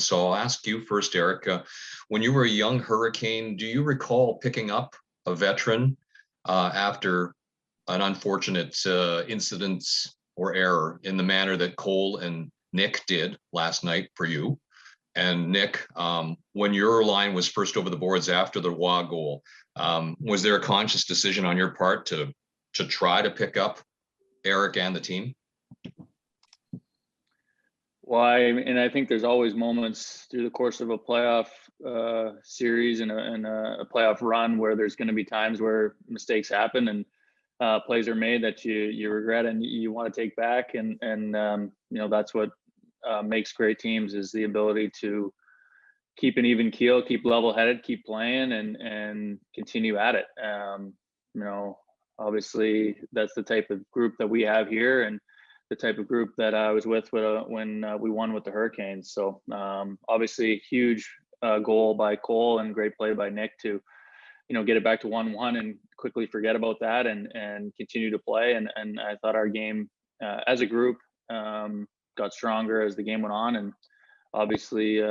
So I'll ask you first, Eric. When you were a young Hurricane, do you recall picking up a veteran after an unfortunate incident or error in the manner that Cole and Nick did last night for you? And Nick, when your line was first over the boards after the Roy goal, was there a conscious decision on your part to try to pick up Eric and the team? Well, I think there's always moments through the course of a playoff series and a playoff run where there's going to be times where mistakes happen and plays are made that you regret and you want to take back. And that's what makes great teams, is the ability to keep an even keel, keep level headed, keep playing and continue at it. Obviously that's the type of group that we have here and the type of group that I was with when we won with the Hurricanes. So obviously huge goal by Cole and great play by Nick to, get it back to 1-1 and quickly forget about that and continue to play. And I thought our game as a group got stronger as the game went on and obviously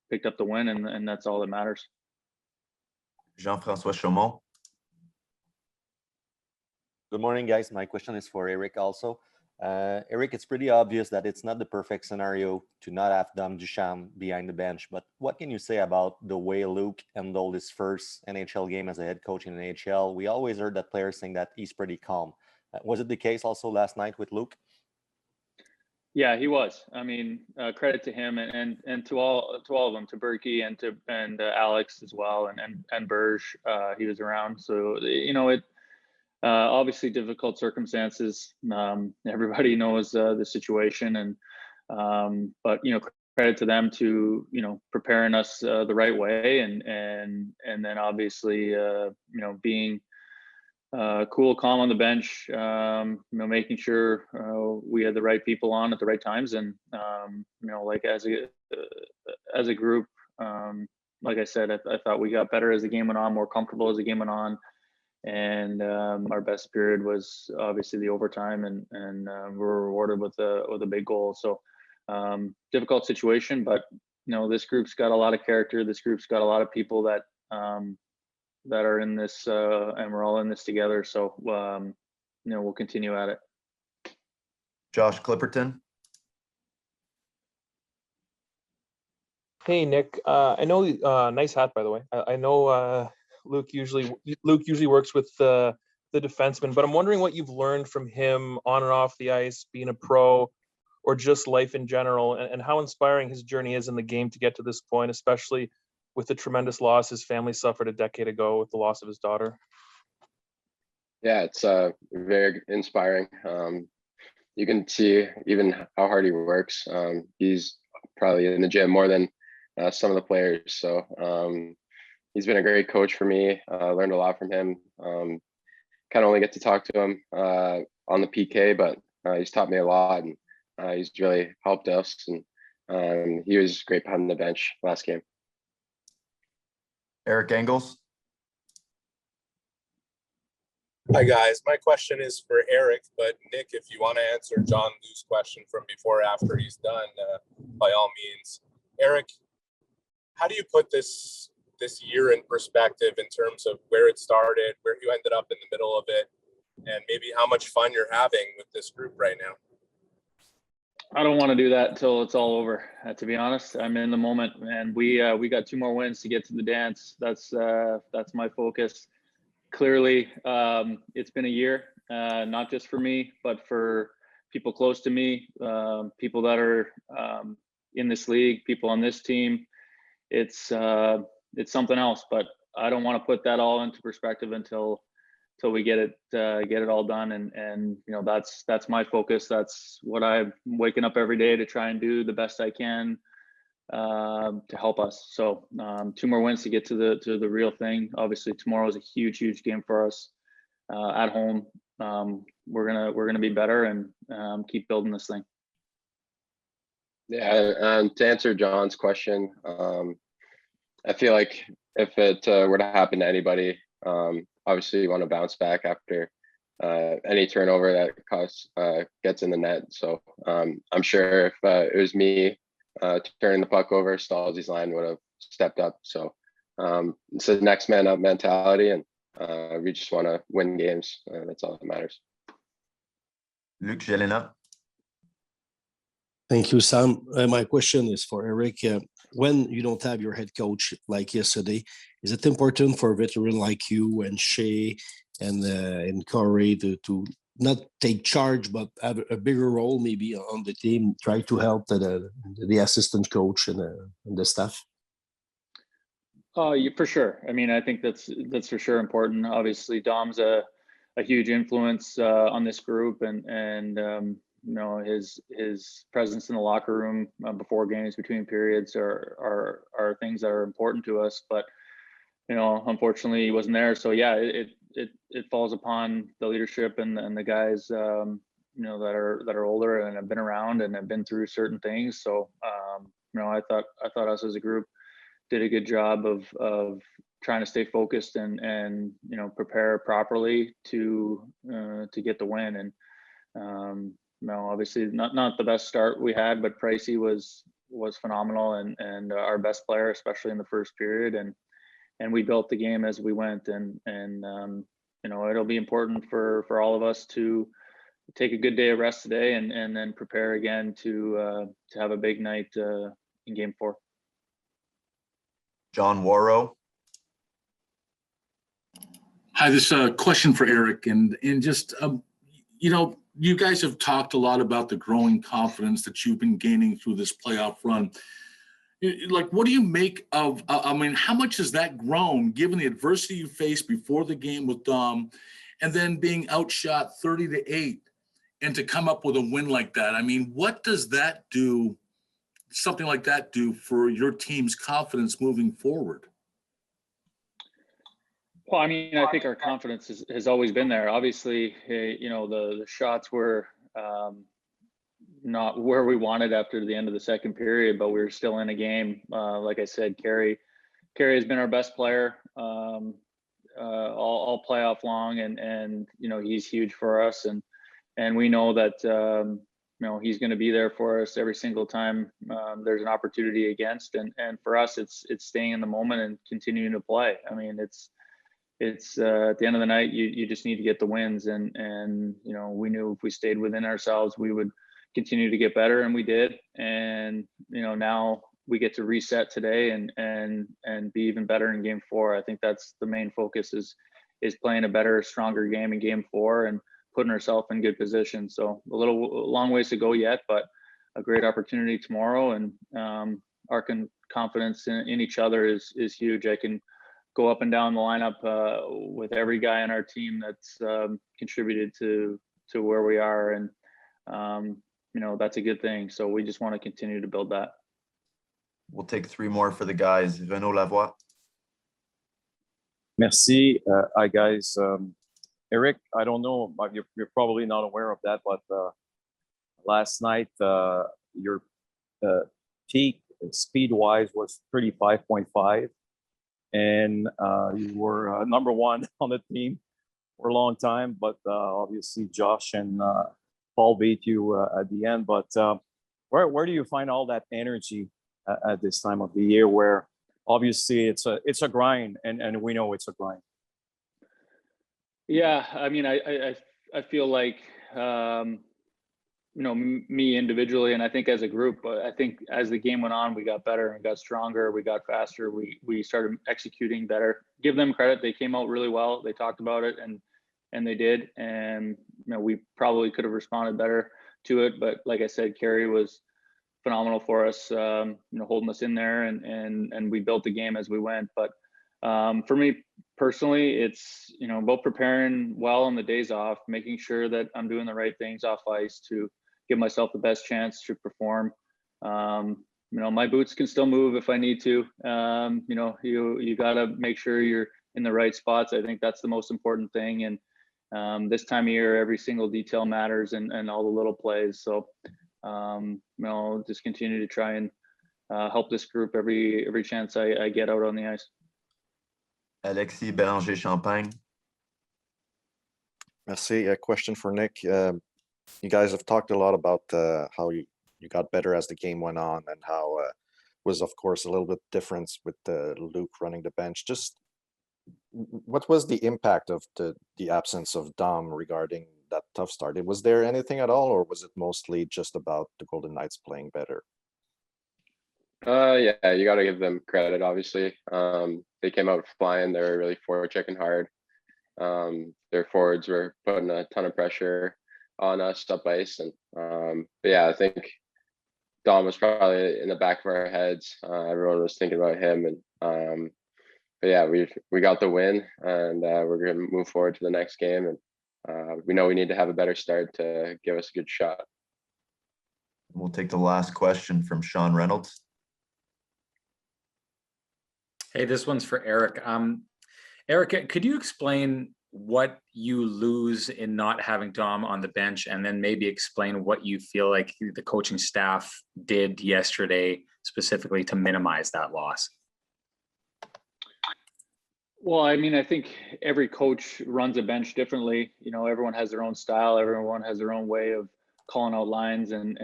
picked up the win and that's all that matters. Jean-François Chaumont. Good morning, guys. My question is for Eric also. Eric, it's pretty obvious that it's not the perfect scenario to not have Dom Ducharme behind the bench, but what can you say about the way Luke handled his first NHL game as a head coach in the NHL? We always heard that players saying that he's pretty calm. Was it the case also last night with Luke? Yeah, he was. I mean, credit to him and to all of them, to Berkey and Alex as well, and Berge. He was around, so it. Obviously difficult circumstances. Everybody knows the situation but credit to them to preparing us the right way and then obviously being cool, calm on the bench, making sure we had the right people on at the right times and like as a group, like I said, I thought we got better as the game went on, more comfortable as the game went on. And our best period was obviously the overtime, and we were rewarded with a big goal. So difficult situation, but this group's got a lot of character. This group's got a lot of people that are in this, and we're all in this together. So we'll continue at it. Josh Clipperton. Hey Nick, I know. Nice hat, by the way. I know. Luke usually works with the defenseman, but I'm wondering what you've learned from him on and off the ice, being a pro, or just life in general, and how inspiring his journey is in the game to get to this point, especially with the tremendous loss his family suffered a decade ago with the loss of his daughter. Yeah, it's very inspiring. You can see even how hard he works. He's probably in the gym more than some of the players. So he's been a great coach for me. Learned a lot from him. Kind of only get to talk to him on the PK, but he's taught me a lot, and he's really helped us. And he was great behind the bench last game. Eric Engels. Hi guys, my question is for Eric, but Nick, if you want to answer John Lou's question from before after he's done, by all means. Eric, how do you put this year in perspective in terms of where it started, where you ended up in the middle of it, and maybe how much fun you're having with this group right now? I don't want to do that until it's all over. To be honest, I'm in the moment, and we got 2 more wins to get to the dance. That's my focus. Clearly, it's been a year, not just for me, but for people close to me, people that are in this league, people on this team. It's something else, but I don't want to put that all into perspective until we get it all done. And that's my focus. That's what I'm waking up every day to try and do the best I can to help us. So 2 more wins to get to the real thing. Obviously tomorrow is a huge game for us at home. We're gonna be better and keep building this thing. Yeah, to answer John's question, I feel like if it were to happen to anybody, obviously you want to bounce back after any turnover that gets in the net. So I'm sure if it was me turning the puck over, Stalzy's line would have stepped up. So it's a next man up mentality, and we just want to win games. That's all that matters. Luc Gélina. Thank you, Sam. My question is for Eric. When you don't have your head coach like yesterday, is it important for a veteran like you and Shea and Carey to not take charge, but have a bigger role maybe on the team, try to help the assistant coach and the staff? For sure. I mean, I think that's for sure important. Obviously, Dom's a huge influence on this group, and you know, his presence in the locker room before games, between periods are things that are important to us. But you know, unfortunately, he wasn't there. So yeah, it falls upon the leadership and the guys you know, that are older and have been around and have been through certain things. So you know, I thought us as a group did a good job of trying to stay focused and you know, prepare properly to get the win. And you know, obviously not the best start we had, but Pricey was phenomenal and our best player, especially in the first period. And we built the game as we went. And you know, it'll be important for all of us to take a good day of rest today and then prepare again to have a big night in Game 4. John Warrow. Hi, this is a question for Eric, and just you know, you guys have talked a lot about the growing confidence that you've been gaining through this playoff run. Like, what do you make of? I mean, how much has that grown given the adversity you faced before the game with Dom, and then being outshot 30-8, and to come up with a win like that? I mean, what does that do? Something like that do for your team's confidence moving forward? Well, I mean, I think our confidence has always been there. Obviously, you know, the shots were not where we wanted after the end of the second period, but we were still in a game. Like I said, Carey has been our best player all playoff long, and you know, he's huge for us, and we know that you know, he's going to be there for us every single time there's an opportunity against, and for us, it's staying in the moment and continuing to play. I mean, it's at the end of the night, you just need to get the wins, and you know, we knew if we stayed within ourselves, we would continue to get better, and we did. And you know, now we get to reset today and be even better in Game 4. I think that's the main focus is playing a better, stronger game in Game 4 and putting ourselves in good position. So a long ways to go yet, but a great opportunity tomorrow. And our confidence in each other is huge. I can go up and down the lineup with every guy on our team that's contributed to where we are, and you know, that's a good thing. So we just want to continue to build that. We'll take 3 more for the guys. Renaud Lavoie. Merci. Hi, guys. Eric, I don't know, you're probably not aware of that, but last night your peak speed-wise was 35.5, and you were number 1 on the team for a long time, but obviously Josh and Paul beat you at the end. But where do you find all that energy at this time of the year, where obviously it's a grind, and we know it's a grind? Yeah, I mean, I feel like you know, me individually, and I think as a group, I think as the game went on, we got better and got stronger, we got faster, we started executing better. Give them credit, they came out really well, they talked about it, and they did. And you know, we probably could have responded better to it, but like I said, Carey was phenomenal for us, you know, holding us in there, and we built the game as we went. But for me personally, it's, you know, about preparing well on the days off, making sure that I'm doing the right things off ice to give myself the best chance to perform. You know, my boots can still move if I need to. You know, you got to make sure you're in the right spots. I think that's the most important thing. And this time of year, every single detail matters, and all the little plays. So, you know, just continue to try and help this group every chance I get out on the ice. Alexis Bélanger-Champagne. Merci. A question for Nick. You guys have talked a lot about how you got better as the game went on, and how was of course a little bit difference with Luke running the bench. Just what was the impact of the absence of Dom regarding that tough start? Was there anything at all, or was it mostly just about the Golden Knights playing better? Yeah, you got to give them credit, obviously. They came out flying. They were really forward-checking hard. Their forwards were putting a ton of pressure on us up ice. And but yeah, I think Dom was probably in the back of our heads. Everyone was thinking about him. And but yeah, we got the win, and we're going to move forward to the next game. And we know we need to have a better start to give us a good shot. We'll take the last question from Sean Reynolds. Hey, this one's for Eric. Eric, could you explain what you lose in not having Dom on the bench, and then maybe explain what you feel like the coaching staff did yesterday specifically to minimize that loss? Well, I mean, I think every coach runs a bench differently. You know, everyone has their own style. Everyone has their own way of calling out lines and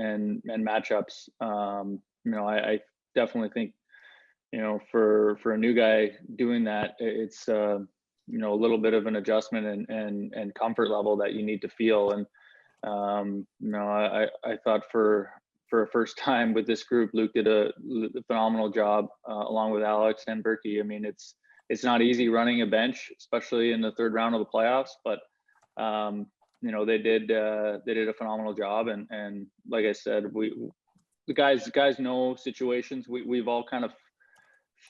matchups. You know, I definitely think, you know, for a new guy doing that, it's you know, a little bit of an adjustment and comfort level that you need to feel. And you know, I thought for a first time with this group, Luke did a phenomenal job along with Alex and Berkey. I mean, it's not easy running a bench, especially in the third round of the playoffs, but you know, they did a phenomenal job. And like I said, the guys know situations. We've all kind of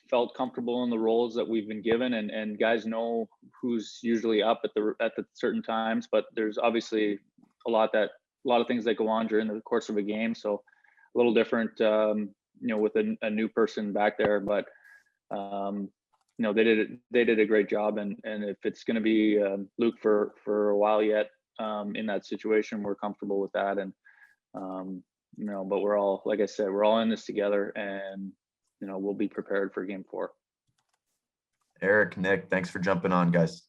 felt comfortable in the roles that we've been given, and guys know who's usually up at the certain times, but there's obviously a lot of things that go on during the course of a game. So a little different, you know, with a new person back there, but you know, they did a great job. And if it's going to be Luke for a while yet in that situation, we're comfortable with that. And you know, but we're all, like I said, we're all in this together, and you know, we'll be prepared for game 4. Eric, Nick, thanks for jumping on, guys.